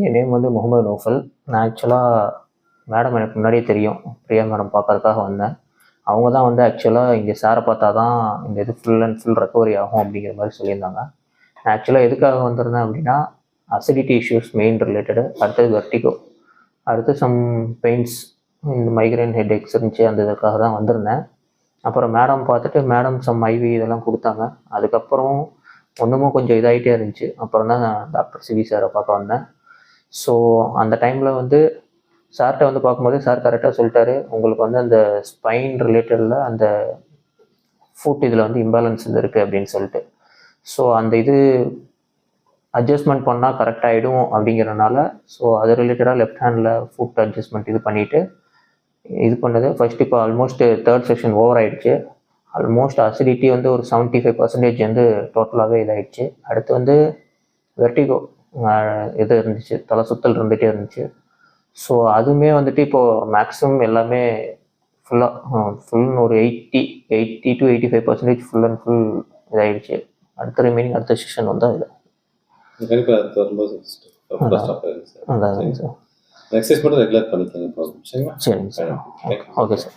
என் name வந்து முகமது நௌஃபல். நான் ஆக்சுவலாக மேடம் எனக்கு முன்னாடியே தெரியும். பிரியா மேடம் பார்க்கறதுக்காக வந்தேன். அவங்க தான் வந்து ஆக்சுவலாக இங்கே சாரை பார்த்தா தான் இந்த இது ஃபுல் அண்ட் ஃபுல் ரெக்கவரி ஆகும் அப்படிங்கிற மாதிரி சொல்லியிருந்தாங்க. நான் ஆக்சுவலாக எதுக்காக வந்திருந்தேன் அப்படின்னா, அசிடிட்டி இஷ்யூஸ் மெயின் ரிலேட்டடு, அடுத்தது வெர்டிகோ, அடுத்து சம் பெயின்ஸ், இந்த மைக்ரைன் ஹெட்ஏக்ஸ் இருந்துச்சு, அந்த இதுக்காக தான் வந்திருந்தேன். அப்புறம் மேடம் பார்த்துட்டு மேடம் சம் ஐவி இதெல்லாம் கொடுத்தாங்க. அதுக்கப்புறம் ஒன்றுமும் கொஞ்சம் இதாகிட்டே இருந்துச்சு. அப்புறம் தான் டாக்டர் சிவி சாரை பார்க்க வந்தேன். ஸோ அந்த டைமில் வந்து சார்கிட்ட வந்து பார்க்கும்போது சார் கரெக்டாக சொல்லிட்டாரு, உங்களுக்கு வந்து அந்த ஸ்பைன் ரிலேட்டடில் அந்த ஃபுட் இதில் வந்து இம்பேலன்ஸ் இருக்குது அப்படின்னு சொல்லிட்டு. ஸோ அந்த இது அட்ஜஸ்ட்மெண்ட் பண்ணால் கரெக்டாகிடும் அப்படிங்கிறனால, ஸோ அது ரிலேட்டடாக லெஃப்ட் ஹேண்டில் ஃபுட் அட்ஜஸ்ட்மெண்ட் இது பண்ணிவிட்டு இது பண்ணது. ஃபர்ஸ்ட் இப்போ ஆல்மோஸ்ட் 3rd செஷன் ஓவர் ஆகிடுச்சு. ஆல்மோஸ்ட் அசிடிட்டி வந்து ஒரு 75% வந்து டோட்டலாகவே இதாகிடுச்சு. அடுத்து வந்து வெர்டிகோ இது இருந்துச்சு, தலை சுத்தல் இருந்துகிட்டே இருந்துச்சு. ஸோ அதுவுமே வந்துட்டு இப்போது மேக்ஸிமம் எல்லாமே ஃபுல் ஒரு 80 to 85% ஃபுல் அண்ட் ஃபுல் இதாகிடுச்சு. அடுத்த ரிமைனிங் அடுத்த செஷன் வந்து இது அதான் சார். எக்ஸசைஸ் மட்டும் ரெகுலர் பண்ணிக்கோங்க. சரிங்க சார். Okay sir.